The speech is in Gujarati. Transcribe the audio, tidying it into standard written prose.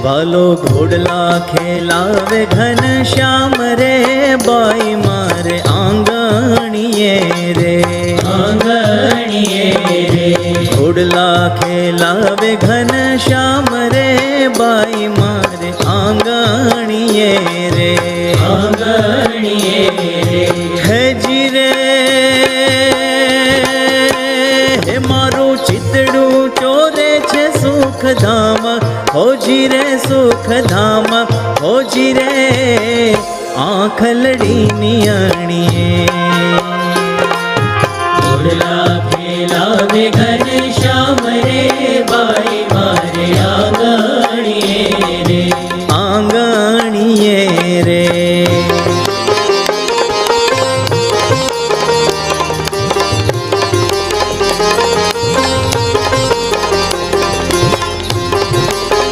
વાલો ઘોડલા ખેલાવે ઘન શ્યામ રે બાઈ મારે આંગણીએ રે ઘોડલા ખેલાવે ઘન શ્યામ રે બાઈ મારે આંગણીએ રે હેજી રે હે મારું ચિતડું ચોરે છે સુખધામ હોજી રે સુખધામ હોજી રે આંખલડી નિયણીએ ઘોડલા ખેલાવે ઘન શ્યામ રે બાઈ મારે